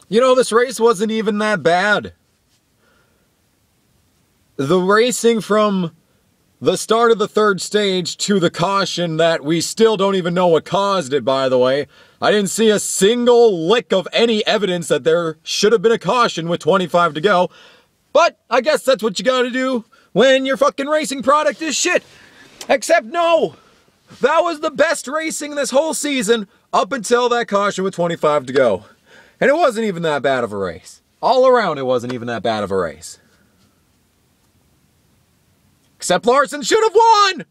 You know, this race wasn't even that bad. The racing from the start of the third stage to the caution that we still don't even know what caused it, by the way. I didn't see a single lick of any evidence that there should have been a caution with 25 to go. But I guess that's what you gotta do when your fucking racing product is shit. Except no, that was the best racing this whole season up until that caution with 25 to go. And it wasn't even that bad of a race. All around, it wasn't even that bad of a race. Except Larson should have won!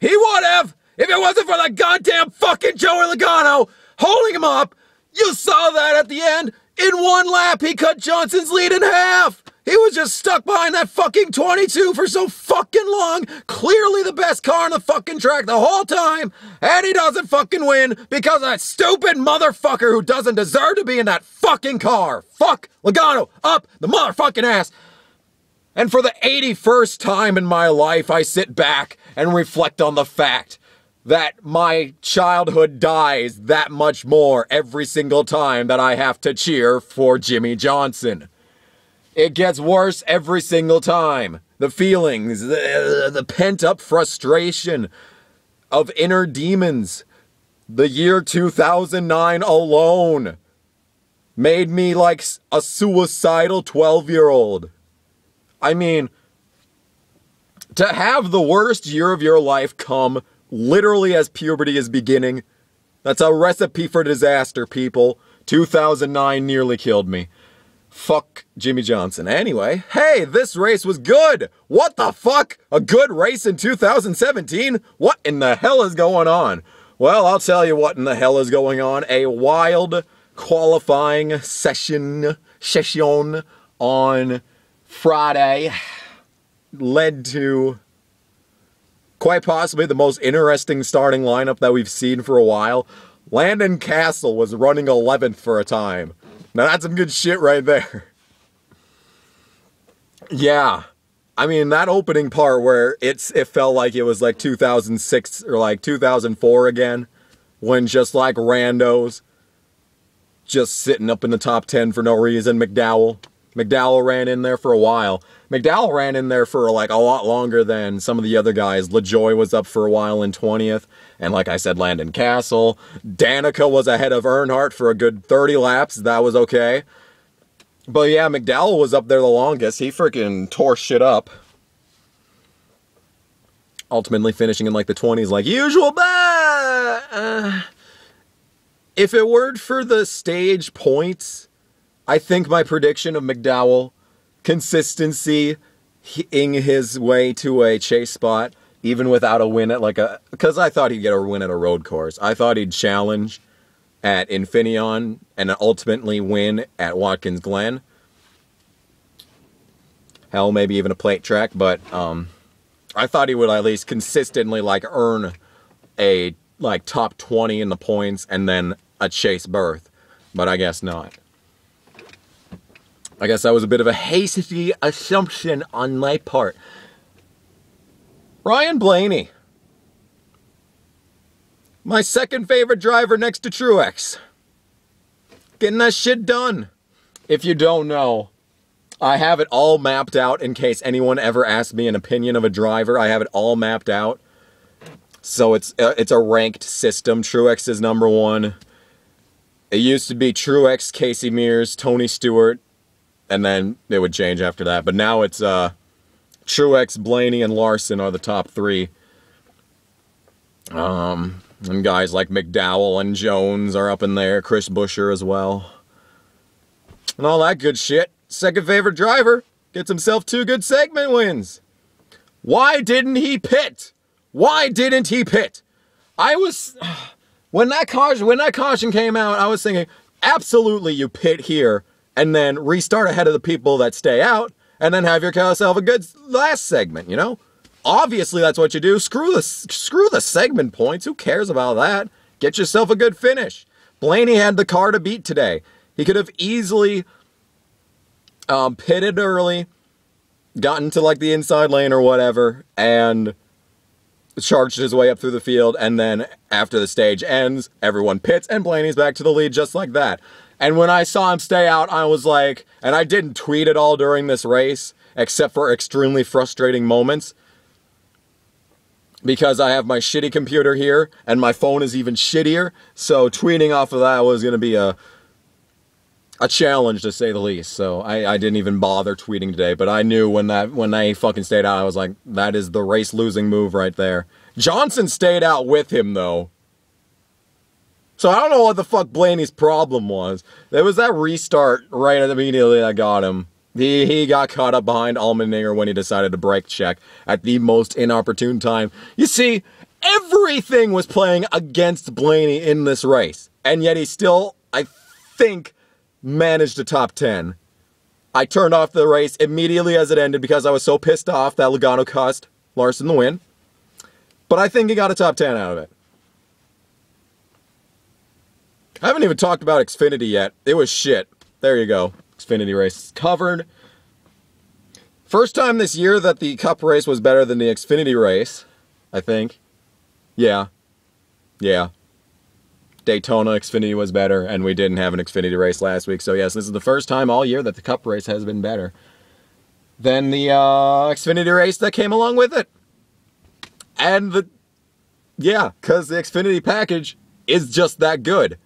He would have! If it wasn't for that goddamn fucking Joey Logano holding him up. You saw that at the end. In one lap, he cut Johnson's lead in half. He was just stuck behind that fucking 22 for so fucking long. Clearly the best car on the fucking track the whole time. And he doesn't fucking win because of that stupid motherfucker who doesn't deserve to be in that fucking car. Fuck Logano up the motherfucking ass. And for the 81st time in my life, I sit back and reflect on the fact that my childhood dies that much more every single time that I have to cheer for Jimmy Johnson. It gets worse every single time. The feelings, the pent-up frustration of inner demons. The year 2009 alone made me like a suicidal 12-year-old. I mean, to have the worst year of your life come literally as puberty is beginning, that's a recipe for disaster, people. 2009 nearly killed me. Fuck Jimmy Johnson. Anyway, hey, this race was good. What the fuck? A good race in 2017? What in the hell is going on? Well, I'll tell you what in the hell is going on. A wild qualifying session on Friday led to quite possibly the most interesting starting lineup that we've seen for a while. Landon Castle was running 11th for a time. Now that's some good shit right there. Yeah. I mean, that opening part where it felt like it was like 2006 or like 2004 again, when just like randos just sitting up in the top 10 for no reason. McDowell ran in there for a while. McDowell ran in there for like a lot longer than some of the other guys. LaJoy was up for a while in 20th. And like I said, Landon Castle. Danica was ahead of Earnhardt for a good 30 laps. That was okay. But yeah, McDowell was up there the longest. He freaking tore shit up. Ultimately finishing in like the 20s like usual. But if it weren't for the stage points, I think my prediction of McDowell consistency in his way to a chase spot, even without a win at because I thought he'd get a win at a road course. I thought he'd challenge at Infineon and ultimately win at Watkins Glen. Hell, maybe even a plate track, but I thought he would at least consistently like earn a like top 20 in the points and then a chase berth, but I guess not. I guess that was a bit of a hasty assumption on my part. Ryan Blaney. My second favorite driver next to Truex. Getting that shit done. If you don't know, I have it all mapped out in case anyone ever asks me an opinion of a driver. I have it all mapped out. So it's a ranked system. Truex is number one. It used to be Truex, Casey Mears, Tony Stewart, and then it would change after that. But now it's Truex, Blaney, and Larson are the top three. And guys like McDowell and Jones are up in there. Chris Buescher as well. And all that good shit. Second favorite driver gets himself 2 good segment wins. Why didn't he pit? Why didn't he pit? When that caution came out, I was thinking, absolutely you pit here and then restart ahead of the people that stay out and then have yourself a good last segment, you know? Obviously that's what you do. Screw the segment points. Who cares about that? Get yourself a good finish. Blaney had the car to beat today. He could have easily pitted early, gotten to like the inside lane or whatever, and charged his way up through the field, and then after the stage ends, everyone pits, and Blaney's back to the lead just like that. And when I saw him stay out, I was like, and I didn't tweet at all during this race, except for extremely frustrating moments, because I have my shitty computer here, and my phone is even shittier, so tweeting off of that was going to be a challenge, to say the least. So I didn't even bother tweeting today, but I knew when they fucking stayed out, I was like, that is the race-losing move right there. Johnson stayed out with him, though. So I don't know what the fuck Blaney's problem was. There was that restart right immediately that got him. He got caught up behind Allmendinger when he decided to brake check at the most inopportune time. You see, everything was playing against Blaney in this race, and yet he still, I think, managed a top 10. I turned off the race immediately as it ended because I was so pissed off that Logano cost Larson the win. But I think he got a top 10 out of it. I haven't even talked about Xfinity yet. It was shit. There you go. Xfinity race covered. First time this year that the Cup race was better than the Xfinity race, I think. Yeah. Daytona Xfinity was better, and we didn't have an Xfinity race last week. So yes, this is the first time all year that the Cup race has been better than the Xfinity race that came along with it. And because the Xfinity package is just that good.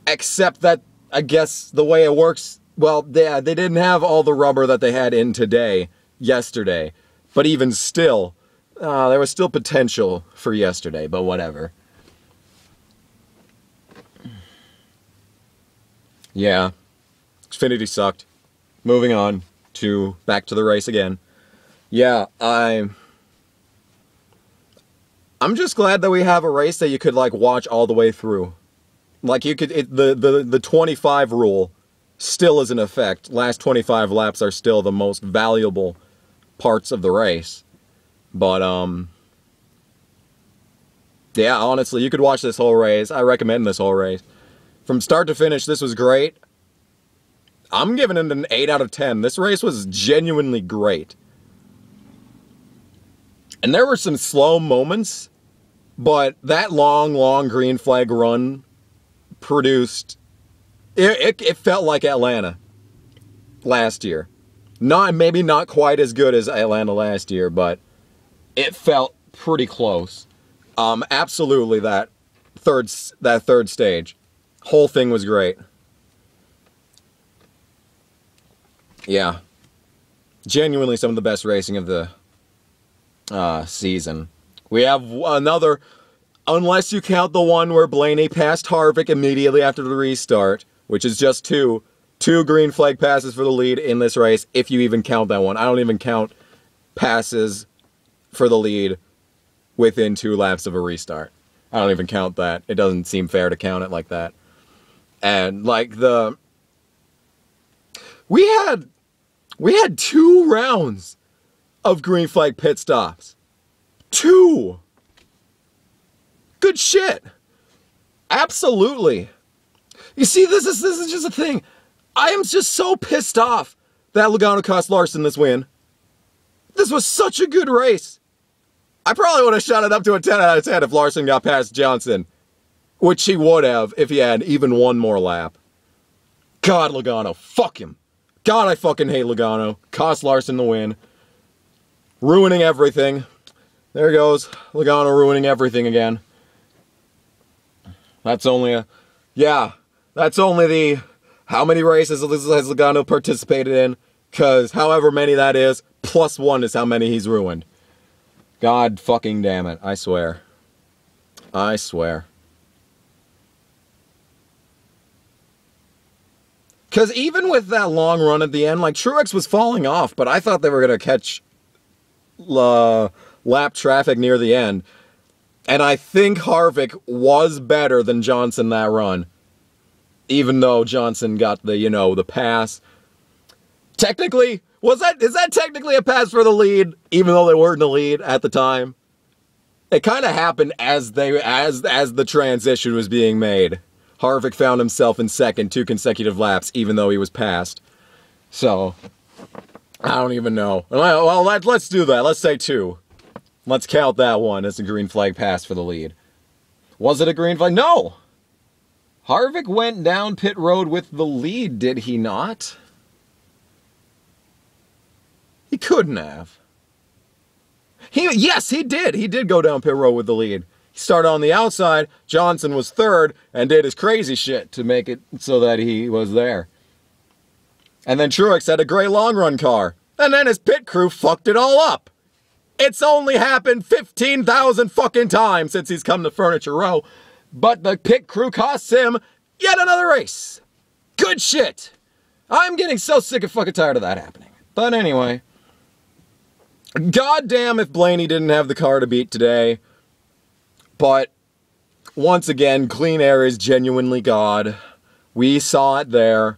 Except that, I guess, the way it works, well, they didn't have all the rubber that they had in yesterday. But even still, there was still potential for yesterday, but whatever. Yeah, Xfinity sucked. Moving on back to the race again. Yeah, I'm just glad that we have a race that you could like watch all the way through. Like you could, the 25 rule still is in effect. Last 25 laps are still the most valuable parts of the race. But yeah, honestly, you could watch this whole race. I recommend this whole race. From start to finish, this was great. I'm giving it an 8 out of 10. This race was genuinely great. And there were some slow moments, but that long green flag run produced... It felt like Atlanta last year. Maybe not quite as good as Atlanta last year, but it felt pretty close. Absolutely that third stage. Whole thing was great. Yeah. Genuinely some of the best racing of the season. We have another, unless you count the one where Blaney passed Harvick immediately after the restart, which is just two green flag passes for the lead in this race, if you even count that one. I don't even count passes for the lead within 2 laps of a restart. I don't even count that. It doesn't seem fair to count it like that. And like we had 2 rounds of green flag pit stops. 2. Good shit. Absolutely. You see, this is just a thing. I am just so pissed off that Logano cost Larson this win. This was such a good race. I probably would have shot it up to a 10 out of 10 if Larson got past Johnson. Which he would have if he had even one more lap. God, Logano. Fuck him. God, I fucking hate Logano. Cost Larson the win. Ruining everything. There goes Logano ruining everything again. That's only the... How many races has Logano participated in? Because however many that is, +1 is how many he's ruined. God fucking damn it. I swear. I swear. Because even with that long run at the end, like, Truex was falling off, but I thought they were going to catch lap traffic near the end. And I think Harvick was better than Johnson that run. Even though Johnson got the, the pass. Technically, is that technically a pass for the lead, even though they weren't in the lead at the time? It kind of happened as the transition was being made. Harvick found himself in second 2 consecutive laps, even though he was passed. So, I don't even know. Well, let's do that. Let's say 2. Let's count that one as a green flag pass for the lead. Was it a green flag? No! Harvick went down pit road with the lead, did he not? He couldn't have. Yes, he did. He did go down pit road with the lead. He started on the outside. Johnson was third and did his crazy shit to make it so that he was there. And then Truex had a great long run car. And then his pit crew fucked it all up. It's only happened 15,000 fucking times since he's come to Furniture Row. But the pit crew costs him yet another race. Good shit. I'm getting so sick and fucking tired of that happening. But anyway. Goddamn if Blaney didn't have the car to beat today. But once again, clean air is genuinely God. We saw it there.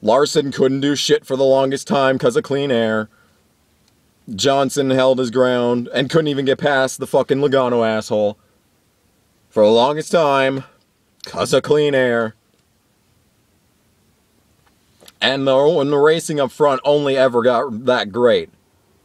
Larson couldn't do shit for the longest time because of clean air. Johnson held his ground and couldn't even get past the fucking Logano asshole for the longest time because of clean air. And the racing up front only ever got that great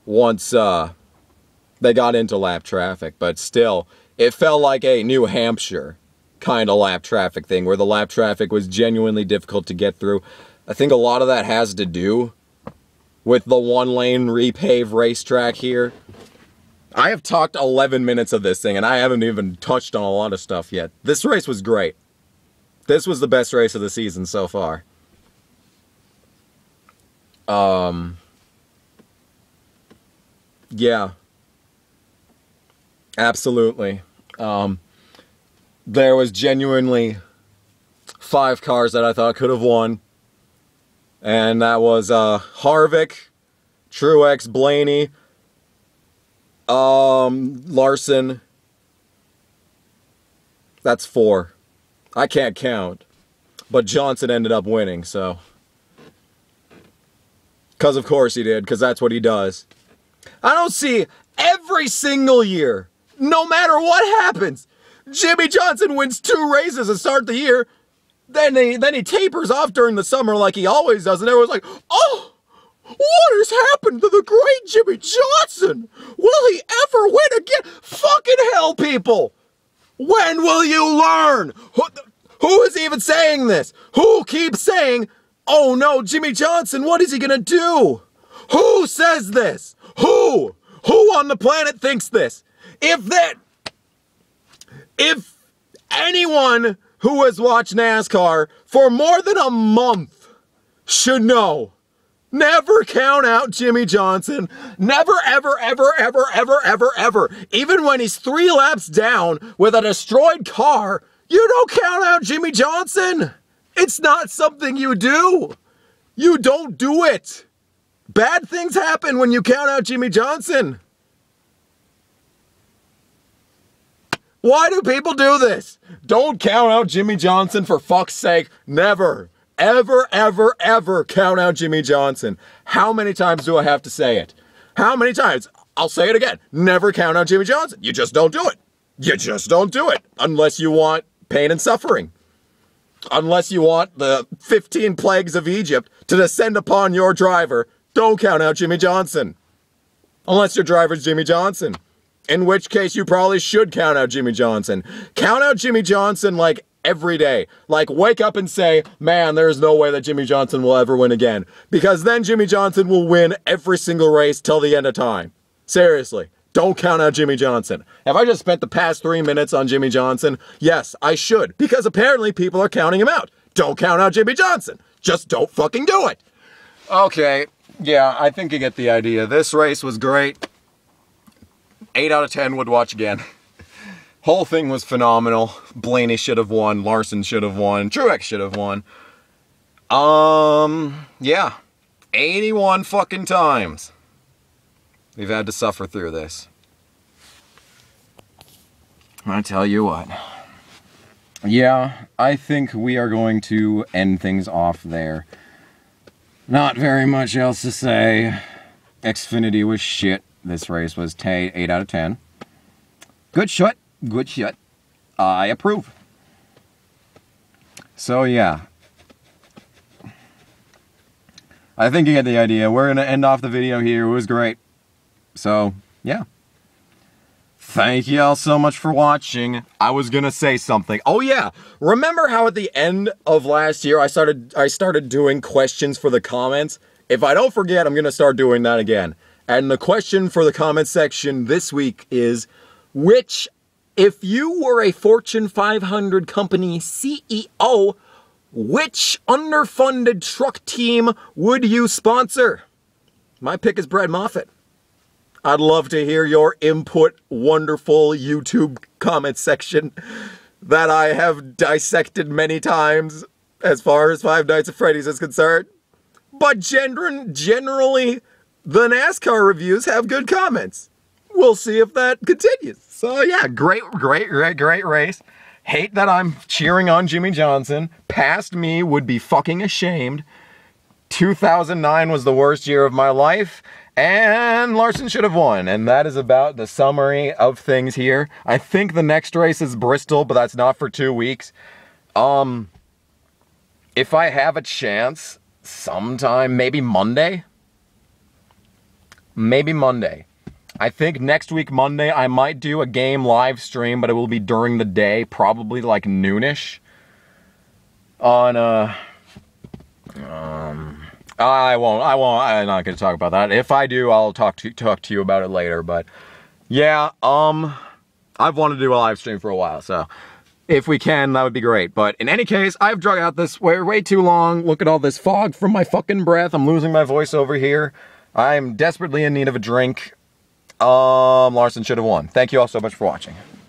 once they got into lap traffic. But still, it felt like a New Hampshire kind of lap traffic thing where the lap traffic was genuinely difficult to get through. I think a lot of that has to do with the one-lane repave racetrack here. I have talked 11 minutes of this thing, and I haven't even touched on a lot of stuff yet. This race was great. This was the best race of the season so far. Yeah. Absolutely. There was genuinely 5 cars that I thought could have won. And that was Harvick, Truex, Blaney, Larson. That's 4. I can't count. But Johnson ended up winning, so. Because of course he did, because that's what he does. I don't see every single year, no matter what happens, Jimmy Johnson wins 2 races to start the year. Then he tapers off during the summer like he always does, and everyone's like, oh, what has happened to the great Jimmy Johnson? Will he ever win again? Fucking hell, people! When will you learn? Who is even saying this? Who keeps saying, oh no, Jimmy Johnson, what is he gonna do? Who says this? Who? Who on the planet thinks this? If anyone who has watched NASCAR for more than a month should know, never count out Jimmy Johnson. Never, ever, ever, ever, ever, ever, ever. Even when he's 3 laps down with a destroyed car, you don't count out Jimmy Johnson. It's not something you do. You don't do it. Bad things happen when you count out Jimmy Johnson. Why do people do this? Don't count out Jimmy Johnson, for fuck's sake. Never, ever, ever, ever count out Jimmy Johnson. How many times do I have to say it? How many times? I'll say it again. Never count out Jimmy Johnson. You just don't do it. You just don't do it. Unless you want pain and suffering. Unless you want the 15 plagues of Egypt to descend upon your driver, don't count out Jimmy Johnson. Unless your driver's Jimmy Johnson. In which case, you probably should count out Jimmy Johnson. Count out Jimmy Johnson like every day. Like, wake up and say, man, there's no way that Jimmy Johnson will ever win again. Because then Jimmy Johnson will win every single race till the end of time. Seriously, don't count out Jimmy Johnson. Have I just spent the past 3 minutes on Jimmy Johnson? Yes, I should. Because apparently people are counting him out. Don't count out Jimmy Johnson. Just don't fucking do it. Okay, yeah, I think you get the idea. This race was great. 8 out of 10 would watch again. Whole thing was phenomenal. Blaney should have won. Larson should have won. Truex should have won. Yeah. 81 fucking times we've had to suffer through this. I tell you what. Yeah, I think we are going to end things off there. Not very much else to say. Xfinity was shit. This race was 8 out of 10. Good shit. Good shit. I approve. So yeah. I think you get the idea. We're going to end off the video here. It was great. So, yeah. Thank you all so much for watching. I was gonna say something. Oh yeah, remember how at the end of last year I started doing questions for the comments? If I don't forget, I'm gonna start doing that again. And the question for the comment section this week is, if you were a Fortune 500 company CEO, which underfunded truck team would you sponsor? My pick is Brad Moffitt. I'd love to hear your input, wonderful YouTube comment section that I have dissected many times as far as Five Nights at Freddy's is concerned. But generally, the NASCAR reviews have good comments. We'll see if that continues. So yeah, great race. Hate that I'm cheering on Jimmy Johnson. Past me would be fucking ashamed. 2009 was the worst year of my life. And Larson should have won. And that is about the summary of things here. I think the next race is Bristol, but that's not for 2 weeks. If I have a chance, sometime, maybe Monday. Maybe Monday. I think next week, Monday, I might do a game live stream, but it will be during the day, probably like noonish. On, I'm not going to talk about that. If I do, I'll talk to you about it later, but yeah, I've wanted to do a live stream for a while, so if we can, that would be great. But in any case, I've drug out this way too long. Look at all this fog from my fucking breath. I'm losing my voice over here. I'm desperately in need of a drink. Larson should have won. Thank you all so much for watching.